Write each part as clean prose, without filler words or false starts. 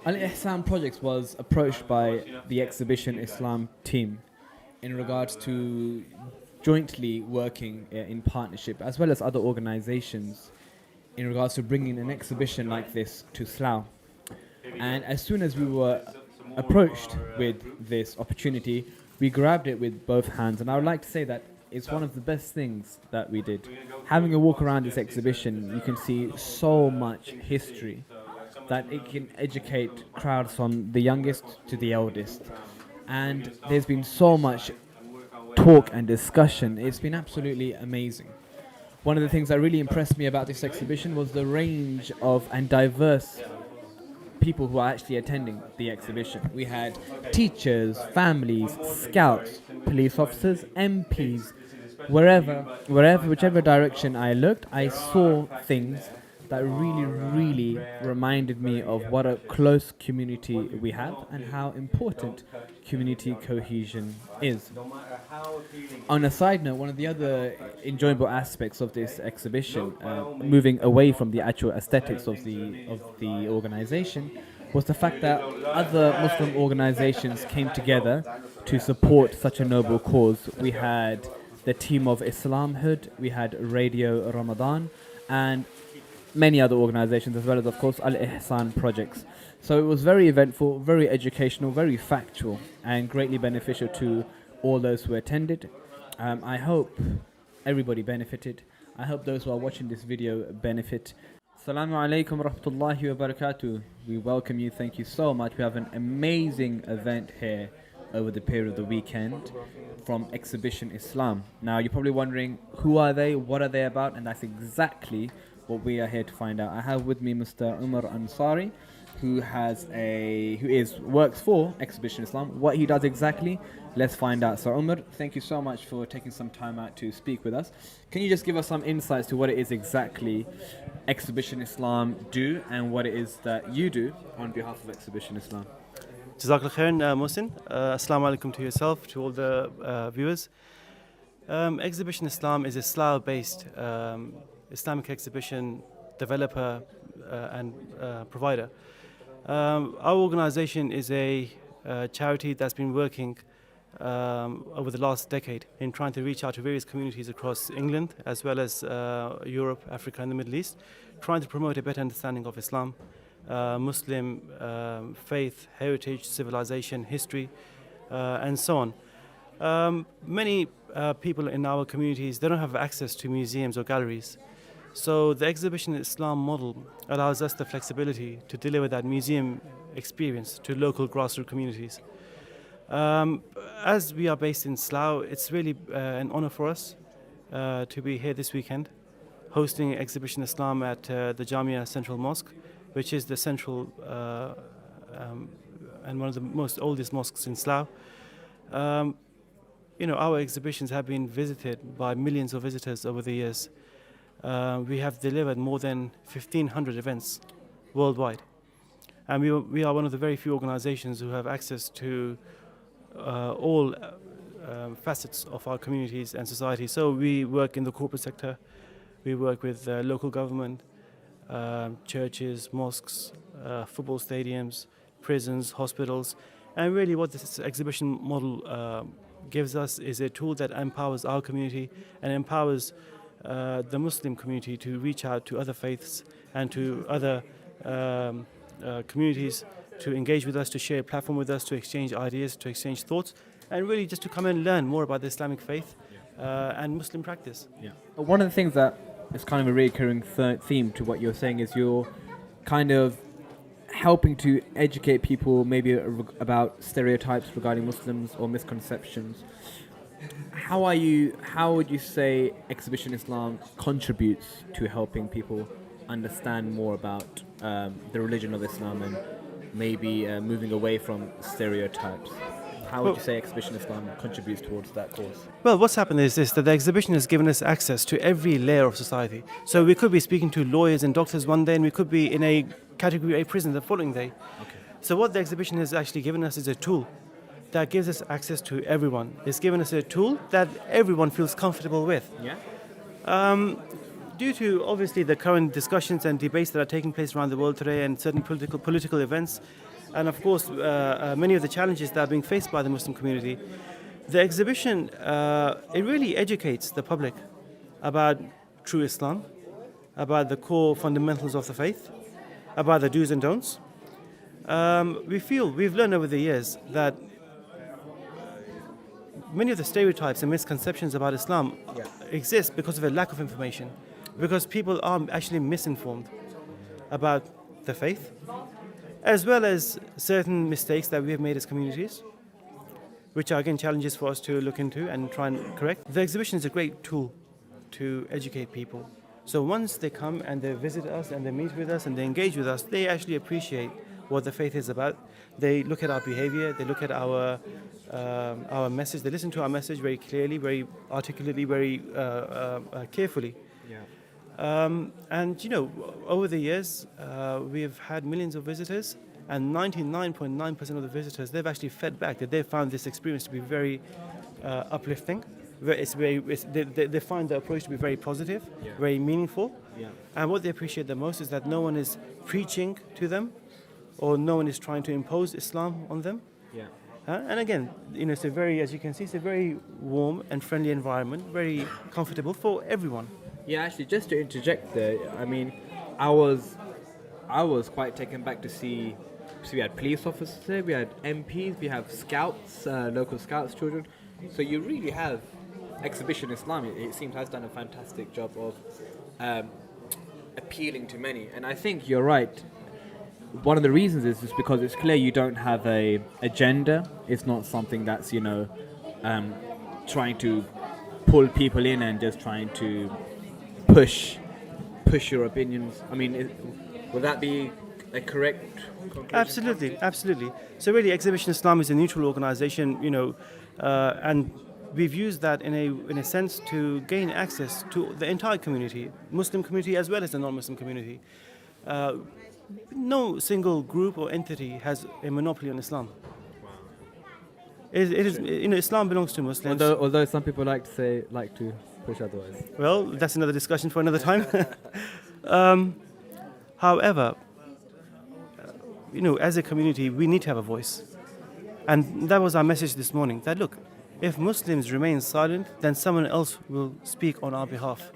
Al-Ihsan Projects was approached by the Exhibition Islam team in regards to jointly working in partnership as well as other organizations in regards to bringing an exhibition like this to Slough. And as soon as we were approached with this opportunity, we grabbed it with both hands. And I would like to say that it's one of the best things that we did. Having a walk around this exhibition, you can see so much history that it can educate crowds from the youngest to the eldest. And there's been so much talk and discussion. It's been absolutely amazing. One of the things that really impressed me about this exhibition was the range of and diverse people who are actually attending the exhibition. We had teachers, families, scouts, police officers, MPs, whichever direction I looked, I saw things that really reminded me of what a close community we have and how important community cohesion is. On a side note, one of the other enjoyable aspects of this exhibition, moving away from the actual aesthetics of the organization, was the fact that other Muslim organizations came together to support such a noble cause. We had the team of Islamhood, we had Radio Ramadan, and many other organizations, as well as, of course, Al-Ihsan projects. So it was very eventful, very educational, very factual, and greatly beneficial to all those who attended. I hope everybody benefited. I hope those who are watching this video benefit. Assalamu alaikum rahmatullahi wa barakatuh. We welcome you. Thank you so much. We have an amazing event here over the period of the weekend from Exhibition Islam. Now, you're probably wondering, who are they? What are they about? And that's exactly what we are here to find out. I have with me Mr. Umar Ansari, who works for Exhibition Islam. What he does exactly, let's find out. So Umar, thank you so much for taking some time out to speak with us. Can you just give us some insights to what it is exactly Exhibition Islam do and what it is that you do on behalf of Exhibition Islam? Jazakallah khairan, Mohsin. Assalamu alaikum to yourself, to all the viewers. Exhibition Islam is a Slough-based Islamic exhibition developer and provider. Our organization is a charity that's been working over the last decade in trying to reach out to various communities across England as well as Europe, Africa and the Middle East, trying to promote a better understanding of Islam, Muslim faith, heritage, civilization, history and so on. Many people in our communities, they don't have access to museums or galleries. So the Exhibition Islam model allows us the flexibility to deliver that museum experience to local grassroots communities. As we are based in Slough, it's really an honor for us to be here this weekend, hosting Exhibition Islam at the Jamia Central Mosque, which is the central and one of the most oldest mosques in Slough. Our exhibitions have been visited by millions of visitors over the years. We have delivered more than 1,500 events worldwide. And we are one of the very few organizations who have access to all facets of our communities and society. So we work in the corporate sector, we work with local government, churches, mosques, football stadiums, prisons, hospitals. And really what this exhibition model gives us is a tool that empowers our community and empowers the Muslim community to reach out to other faiths and to other communities to engage with us, to share a platform with us, to exchange ideas, to exchange thoughts, and really just to come and learn more about the Islamic faith and Muslim practice. Yeah. One of the things that is kind of a recurring theme to what you're saying is you're kind of helping to educate people maybe about stereotypes regarding Muslims or misconceptions. How would you say Exhibition Islam contributes to helping people understand more about the religion of Islam and maybe moving away from stereotypes? How would you say Exhibition Islam contributes towards that cause? Well, what's happened is this, that the exhibition has given us access to every layer of society. So we could be speaking to lawyers and doctors one day, and we could be in a category A prison the following day. Okay. So what the exhibition has actually given us is a tool that gives us access to everyone. It's given us a tool that everyone feels comfortable with. Yeah. Due to obviously the current discussions and debates that are taking place around the world today and certain political events, and of course many of the challenges that are being faced by the Muslim community. The exhibition, it really educates the public about true Islam, about the core fundamentals of the faith, about the do's and don'ts. We've learned over the years that many of the stereotypes and misconceptions about Islam exist because of a lack of information, because people are actually misinformed about the faith, as well as certain mistakes that we have made as communities, which are again challenges for us to look into and try and correct. The exhibition is a great tool to educate people. So once they come and they visit us and they meet with us and they engage with us, they actually appreciate what the faith is about. They look at our behavior, they look at our message, they listen to our message very clearly, very articulately, very carefully. And over the years, we've had millions of visitors, and 99.9% of the visitors, they've actually fed back that they found this experience to be very uplifting. They find the approach to be very positive, very meaningful. And what they appreciate the most is that no one is preaching to them, or no one is trying to impose Islam on them. And again, it's a very, as you can see, it's a very warm and friendly environment, very comfortable for everyone. Yeah, actually, just to interject there, I mean, I was quite taken back to see. So we had police officers there, we had MPs, we have scouts, local scouts, children. So you really have Exhibition Islam. It seems has done a fantastic job of appealing to many, and I think you're right. One of the reasons is just because it's clear you don't have a agenda. It's not something that's trying to pull people in and just trying to push your opinions. I mean, would that be a correct conclusion? Absolutely. So really, Exhibition Islam is a neutral organization, and we've used that in a sense to gain access to the entire community, Muslim community as well as the non-Muslim community. No single group or entity has a monopoly on Islam. It is, Islam belongs to Muslims. Although some people like to push otherwise. Well, that's another discussion for another time. However, as a community, we need to have a voice. And that was our message this morning, that look, if Muslims remain silent, then someone else will speak on our behalf.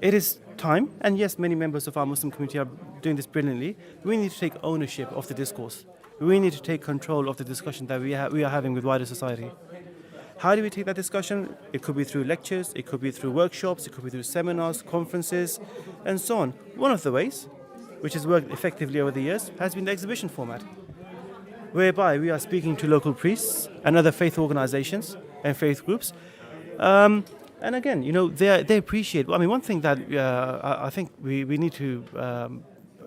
It is time, and yes, many members of our Muslim community are doing this brilliantly. We need to take ownership of the discourse. We need to take control of the discussion that we are having with wider society. How do we take that discussion? It could be through lectures, it could be through workshops, it could be through seminars, conferences, and so on. One of the ways, which has worked effectively over the years, has been the exhibition format, whereby we are speaking to local priests and other faith organizations and faith groups. And again, they appreciate. I mean, one thing that I think we need to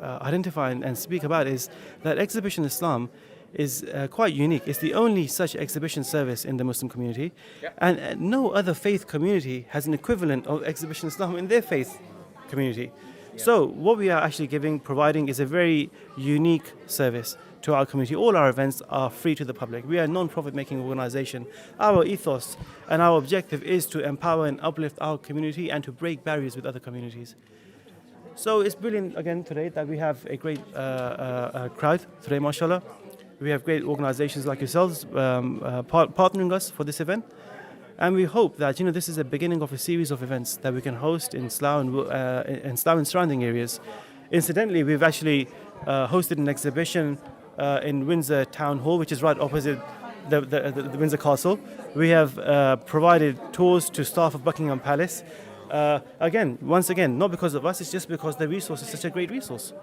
identify and speak about is that Exhibition Islam is quite unique. It's the only such exhibition service in the Muslim community, and no other faith community has an equivalent of Exhibition Islam in their faith community. So what we are actually providing is a very unique service to our community. All our events are free to the public. We are a non-profit making organization. Our ethos and our objective is to empower and uplift our community and to break barriers with other communities. So it's brilliant again today that we have a great crowd today, mashallah. We have great organizations like yourselves partnering us for this event. And we hope that this is a beginning of a series of events that we can host in Slough and surrounding areas. Incidentally, we've actually hosted an exhibition in Windsor Town Hall, which is right opposite the Windsor Castle. We have provided tours to staff of Buckingham Palace. Once again, not because of us, it's just because the resource is such a great resource.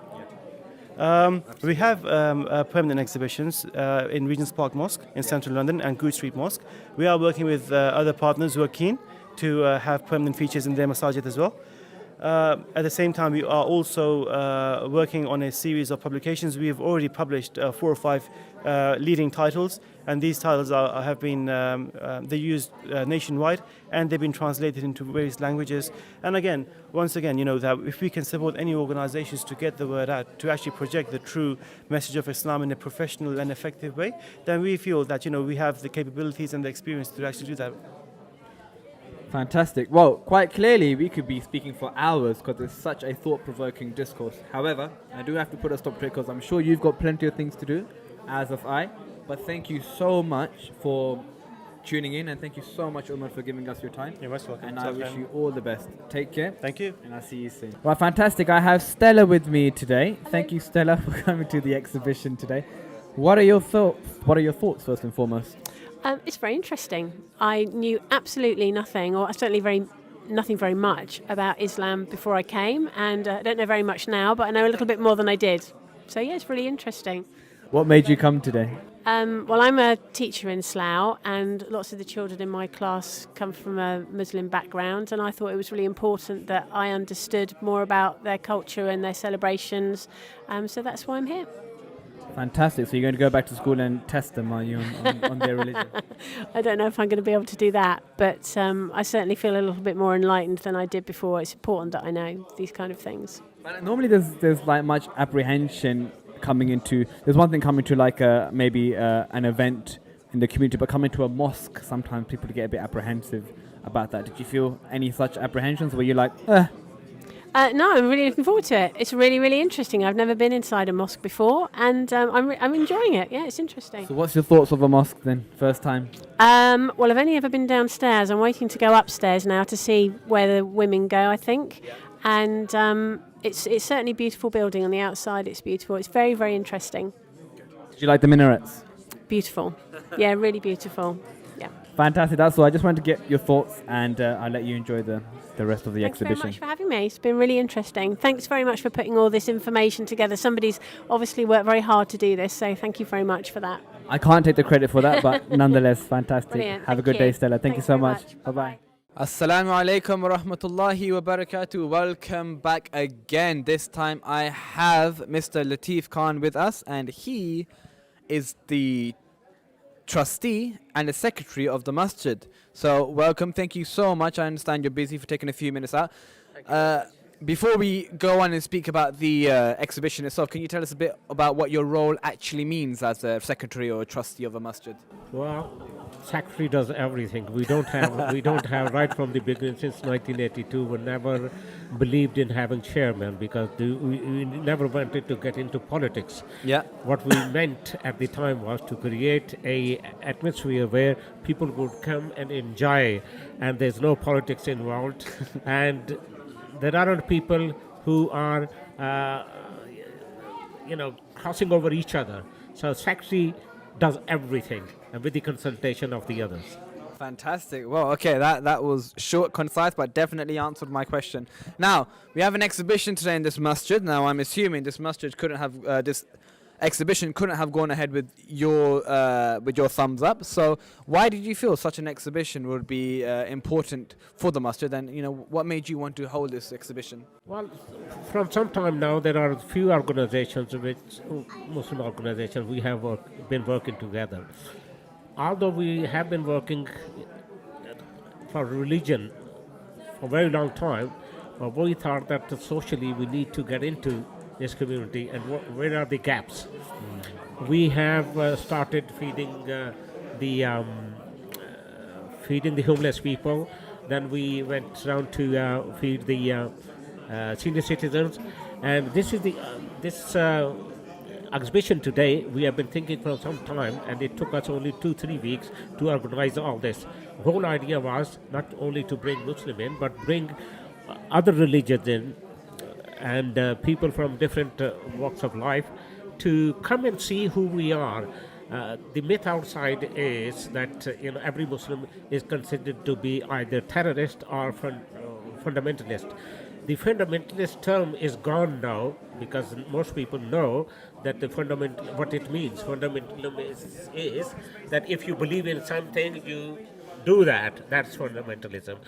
We have permanent exhibitions in Regent's Park Mosque in central London and Good Street Mosque. We are working with other partners who are keen to have permanent features in their masajid as well. At the same time, we are also working on a series of publications. We have already published 4 or 5 leading titles, and these titles have been they're used nationwide, and they've been translated into various languages. And again, once again, that if we can support any organizations to get the word out, to actually project the true message of Islam in a professional and effective way, then we feel that we have the capabilities and the experience to actually do that. Fantastic. Well, quite clearly we could be speaking for hours because it's such a thought-provoking discourse. However, I do have to put a stop to it because I'm sure you've got plenty of things to do. as of I. But thank you so much for tuning in, and thank you so much, Umar, for giving us your time. You're most welcome. And I wish you all the best. Take care. Thank you. And I'll see you soon. Well, fantastic. I have Stella with me today. Thank you, Stella, for coming to the exhibition today. What are your thoughts? What are your thoughts, first and foremost? It's very interesting. I knew absolutely nothing, or certainly nothing very much about Islam before I came, and I don't know very much now, but I know a little bit more than I did. So yeah, it's really interesting. What made you come today? Well, I'm a teacher in Slough, and lots of the children in my class come from a Muslim background, and I thought it was really important that I understood more about their culture and their celebrations. So that's why I'm here. Fantastic. So you're going to go back to school and test them, are you, on their religion? I don't know if I'm going to be able to do that, but I certainly feel a little bit more enlightened than I did before. It's important that I know these kind of things. But normally there's like much apprehension coming into. There's one thing coming to like maybe an event in the community, but coming to a mosque, sometimes people get a bit apprehensive about that. Did you feel any such apprehensions? Were you like, No, I'm really looking forward to it. It's really, really interesting. I've never been inside a mosque before, and I'm enjoying it. Yeah, it's interesting. So what's your thoughts of a mosque then, first time? Well, I've only ever been downstairs. I'm waiting to go upstairs now to see where the women go, I think. And it's certainly a beautiful building on the outside. It's beautiful. It's very, very interesting. Did you like the minarets? Beautiful. Yeah, really beautiful. Yeah. Fantastic. That's all. I just wanted to get your thoughts, and I'll let you enjoy the rest of the Thanks exhibition. very much for having me. It's been really interesting. Thanks very much for putting all this information together. Somebody's obviously worked very hard to do this, so thank you very much for that. I can't take the credit for that, but nonetheless, fantastic. Brilliant. Have a Thank good you. day, Stella. Thank you Thanks so very much. much. Bye-bye. Bye-bye. Assalamu alaikum wa rahmatullahi wa barakatuh. Welcome back again. This time I have Mr. Latif Khan with us, and he is the trustee and the secretary of the masjid. So welcome. Thank you so much. I understand you're busy for taking a few minutes out. Before we go on and speak about the exhibition itself, can you tell us a bit about what your role actually means as a secretary or a trustee of a masjid? Well, secretary does everything. We don't have right from the beginning since 1982. We never believed in having chairman because we never wanted to get into politics. Yeah. What we meant at the time was to create a atmosphere where people would come and enjoy, and there's no politics involved, and there aren't people who are, crossing over each other. So secretary does everything, and with the consultation of the others. Fantastic. Well, okay, that was short, concise, but definitely answered my question. Now, we have an exhibition today in this masjid. Now, I'm assuming this masjid couldn't have, this exhibition couldn't have gone ahead with your thumbs up. So, why did you feel such an exhibition would be important for the masjid? And, what made you want to hold this exhibition? Well, from some time now, there are a few organizations, Muslim organizations, we have been working together. Although we have been working for religion for a very long time, we thought that socially we need to get into this community and where are the gaps. We have started feeding the homeless people. Then we went down to feed the senior citizens, and this is this exhibition today. We have been thinking for some time, and it took us only 2-3 weeks to organize all this. The whole idea was not only to bring Muslim in, but bring other religions in, and people from different walks of life to come and see who we are. The myth outside is that every Muslim is considered to be either terrorist or fundamentalist. The fundamentalist term is gone now because most people know that what it means. Fundamentalism is that if you believe in something, you do that. That's fundamentalism.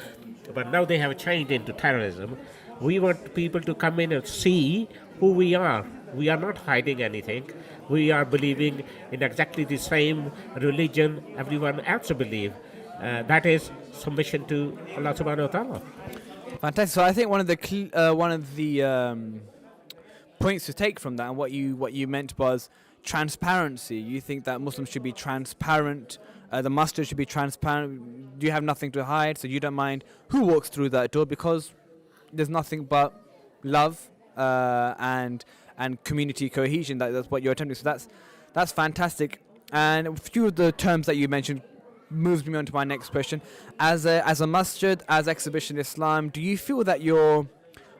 But now they have changed into terrorism. We want people to come in and see who we are. We are not hiding anything. We are believing in exactly the same religion everyone else believes. That is submission to Allah subhanahu wa ta'ala. Fantastic. So I think one of the points to take from that, and what you meant was transparency. You think that Muslims should be transparent, the masjid should be transparent. You have nothing to hide, so you don't mind who walks through that door because there's nothing but love and community cohesion. That's what you're attempting. So That's fantastic. And a few of the terms that you mentioned moves me on to my next question. As a masjid, as Exhibition Islam, do you feel that you're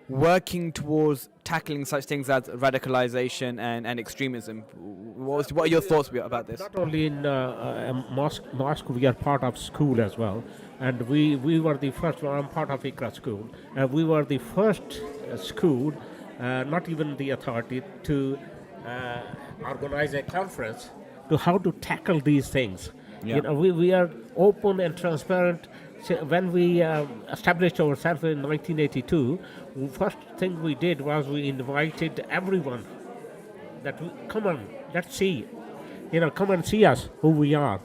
working towards tackling such things as radicalization and extremism? What are your thoughts about this? Not only in a mosque, we are part of school as well. And we were the first, I'm part of Ikra school, and we were the first school, not even the authority, to organize a conference to how to tackle these things. Yeah. You know, we are open and transparent. So when we established ourselves in 1982, the first thing we did was we invited everyone that come on, let's see, come and see us, who we are.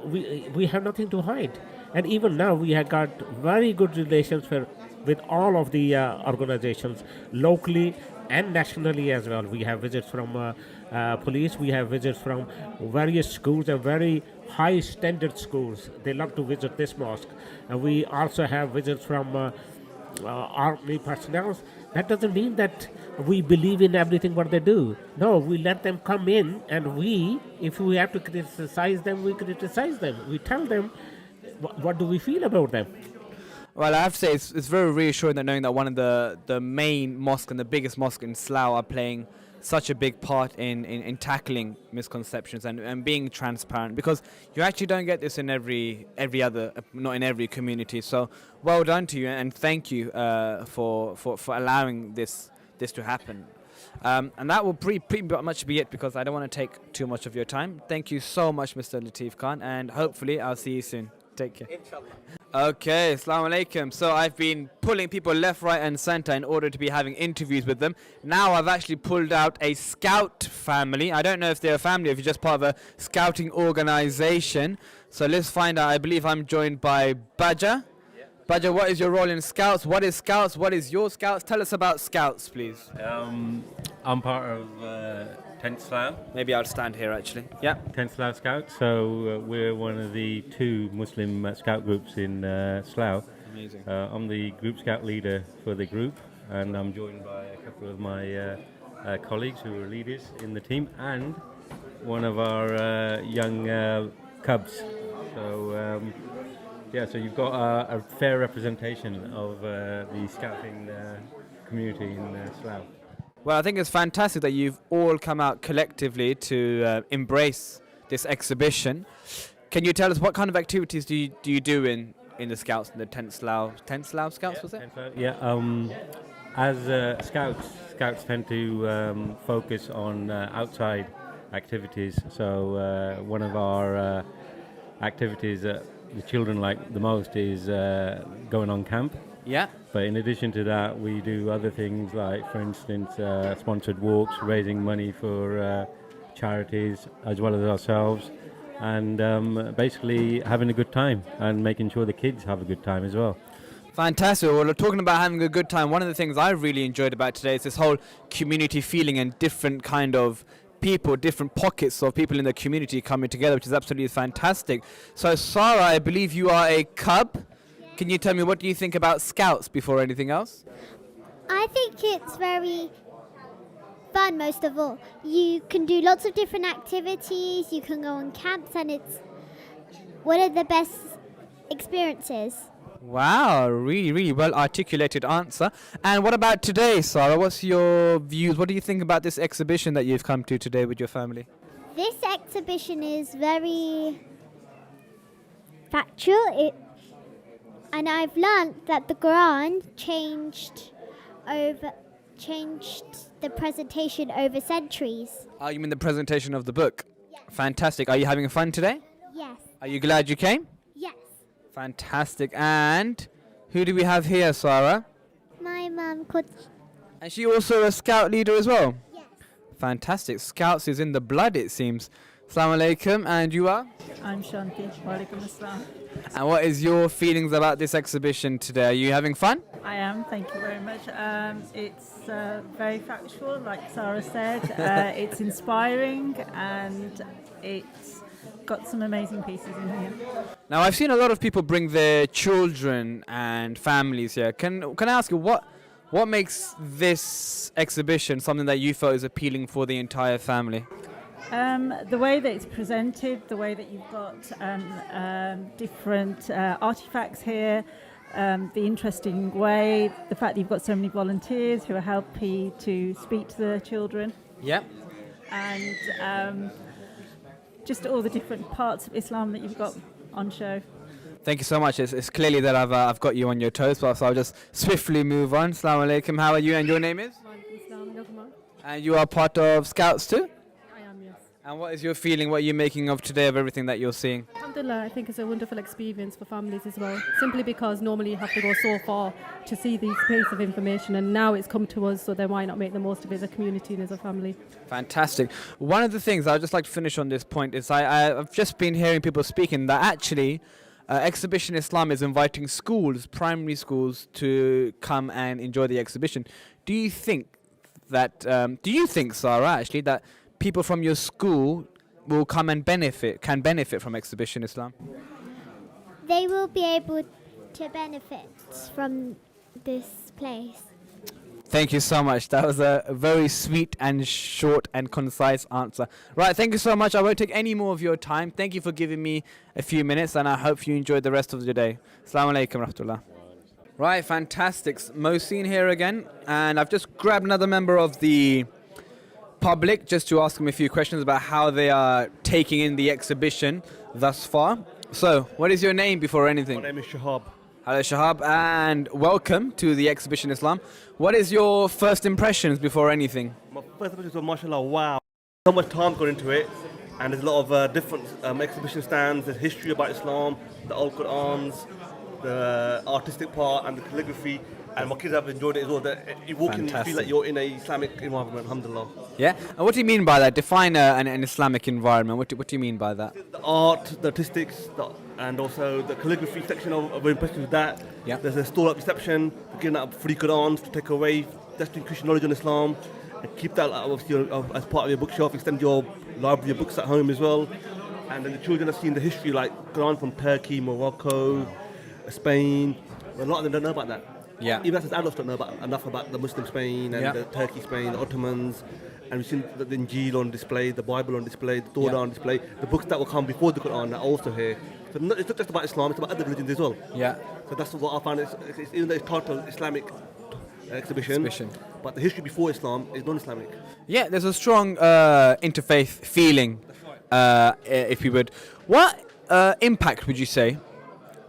We have nothing to hide. And even now we have got very good relations with all of the organizations, locally and nationally as well. We have visits from police, we have visits from various schools and very high standard schools. They love to visit this mosque. And we also have visits from army personnel. That doesn't mean that we believe in everything what they do. No, we let them come in, and if we have to criticize them, we criticize them. We tell them what do we feel about them. Well, I have to say it's very reassuring that knowing that one of the main mosque and the biggest mosque in Slough are playing such a big part in tackling misconceptions and being transparent, because you actually don't get this in every other, not in every community. So well done to you, and thank you for allowing this to happen. And that will pretty much be it, because I don't want to take too much of your time. Thank you so much, Mr. Latif Khan, and hopefully I'll see you soon. Take care. Inshallah. Okay, Assalamu alaikum. So I've been pulling people left, right and centre in order to be having interviews with them. Now I've actually pulled out a scout family. I don't know if they're a family, if you're just part of a scouting organisation. So let's find out. I believe I'm joined by Baja. Yeah. Baja, what is your role in Scouts? What is Scouts? What is your Scouts? Tell us about Scouts, please. I'm part of 10th Slough. Maybe I'll stand here actually. Yeah. 10th Slough Scouts. So we're one of the 2 Muslim scout groups in Slough. Amazing. I'm the group scout leader for the group, and I'm joined by a couple of my colleagues who are leaders in the team, and one of our young cubs. So so you've got a fair representation of the scouting community in Slough. Well, I think it's fantastic that you've all come out collectively to embrace this exhibition. Can you tell us what kind of activities do you do in the Scouts, in the 10th Slough Scouts, was it? As Scouts tend to focus on outside activities. So one of our activities that the children like the most is going on camp. Yeah. But in addition to that, we do other things like, for instance, sponsored walks, raising money for charities as well as ourselves, and basically having a good time and making sure the kids have a good time as well. Fantastic. Well, talking about having a good time, one of the things I really enjoyed about today is this whole community feeling and different kind of people, different pockets of people in the community coming together, which is absolutely fantastic. So, Sarah, I believe you are a cub. Can you tell me, what do you think about Scouts before anything else? I think it's very fun, most of all. You can do lots of different activities, you can go on camps, and it's one of the best experiences. Wow, really, really well articulated answer. And what about today, Sarah? What's your views? What do you think about this exhibition that you've come to today with your family? This exhibition is very factual. And I've learned that the Quran changed the presentation over centuries. Oh, you mean the presentation of the book? Yes. Fantastic. Are you having fun today? Yes. Are you glad you came? Yes. Fantastic. And who do we have here, Sarah? My mum could. And she also a scout leader as well? Yes. Fantastic. Scouts is in the blood, it seems. Assalamu alaikum. And you are? I'm Shanti. Walaikum assalam. And what is your feelings about this exhibition today? Are you having fun? I am, thank you very much. It's very factual, like Sarah said. It's inspiring, and it's got some amazing pieces in here. Now, I've seen a lot of people bring their children and families here. Can I ask you, what makes this exhibition something that you felt is appealing for the entire family? The way that it's presented, the way that you've got different artifacts here, the interesting way, the fact that you've got so many volunteers who are happy to speak to the children, Yeah. and just all the different parts of Islam that you've got on show. Thank you so much. It's clearly that I've got you on your toes, so I'll just swiftly move on. Assalamu alaikum. How are you? And your name is? And you are part of Scouts too? I am, yes. And what is your feeling? What are you making of today, of everything that you're seeing? Alhamdulillah, I think it's a wonderful experience for families as well. Simply because normally you have to go so far to see these pieces of information, and now it's come to us, so then why not make the most of it as a community and as a family? Fantastic. One of the things I'd just like to finish on this point is I've just been hearing people speaking that actually Exhibition Islam is inviting schools, primary schools, to come and enjoy the exhibition. Do you think, Sarah, actually, that people from your school will come and can benefit from Exhibition Islam? They will be able to benefit from this place. Thank you so much. That was a very sweet and short and concise answer. Right, thank you so much. I won't take any more of your time. Thank you for giving me a few minutes, and I hope you enjoyed the rest of the day. Assalamu alaikum rahmatullah. Right, fantastic. Mohsin here again, and I've just grabbed another member of the public just to ask them a few questions about how they are taking in the exhibition thus far. So, what is your name before anything? My name is Shahab. Hello Shahab, and welcome to the Exhibition Islam. What is your first impressions before anything? My first impressions were, mashallah, wow. So much time gone into it, and there's a lot of different exhibition stands. There's history about Islam, the old Qur'ans, the artistic part, and the calligraphy. And my kids have enjoyed it as well. You walk in and you feel like you're in an Islamic environment, alhamdulillah. Yeah? And what do you mean by that? Define an Islamic environment. What do you mean by that? The art, the artistics, and also the calligraphy section, I'm very impressed with that. Yeah. There's a stall-up reception, giving out free Qur'ans to take away, just to increase your knowledge on Islam. And keep that obviously as part of your bookshelf, extend your library of books at home as well. And then the children have seen the history, like Quran from Turkey, Morocco, Spain. A lot of them don't know about that. Yeah. Even as adults don't know enough about the Muslim Spain and the Turkey Spain, the Ottomans, and we've seen the Injil on display, the Bible on display, the Torah on display, the books that will come before the Quran are also here. So it's not just about Islam, it's about other religions as well. Yeah. So that's what I found, even though it's titled Islamic exhibition, but the history before Islam is non-Islamic. Yeah, there's a strong interfaith feeling, if you would. What impact would you say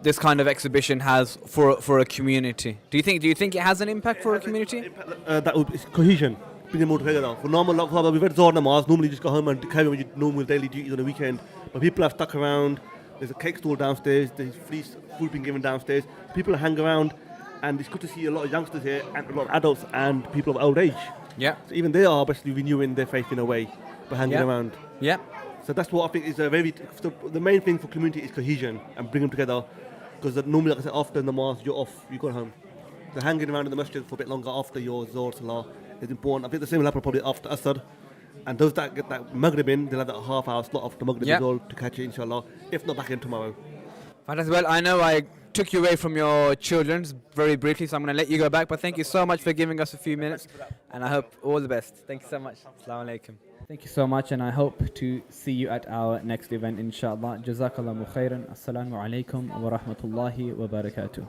this kind of exhibition has for a community? Do you think it has an impact for a community? It's cohesion, bring them all together. For normal, we've had Zohar namaz, normally you just go home and carry on with your normal daily duties on the weekend. But people have stuck around. There's a cake stall downstairs. There's free food being given downstairs. People hang around, and it's good to see a lot of youngsters here and a lot of adults and people of old age. Yeah. So even they are basically renewing their faith in a way by hanging around. Yeah. So that's what I think is the main thing for community is cohesion and bring them together. Because normally, like I said, after namaz, you're off, you go home. So hanging around in the masjid for a bit longer after your Zohar Salah is important. I think the same will happen probably after Asr. And those that get that Maghrib in, they'll have that half-hour slot after Maghrib as well to catch it, inshallah. If not, back in tomorrow. Fantastic. Well, I know I took you away from your children very briefly, so I'm going to let you go back. But thank you so much for giving us a few minutes, and I hope all the best. Thank you so much. Assalamu alaikum. Thank you so much, and I hope to see you at our next event, inshallah. Jazakallahu khairan. Assalamu alaikum wa rahmatullahi wa barakatuh.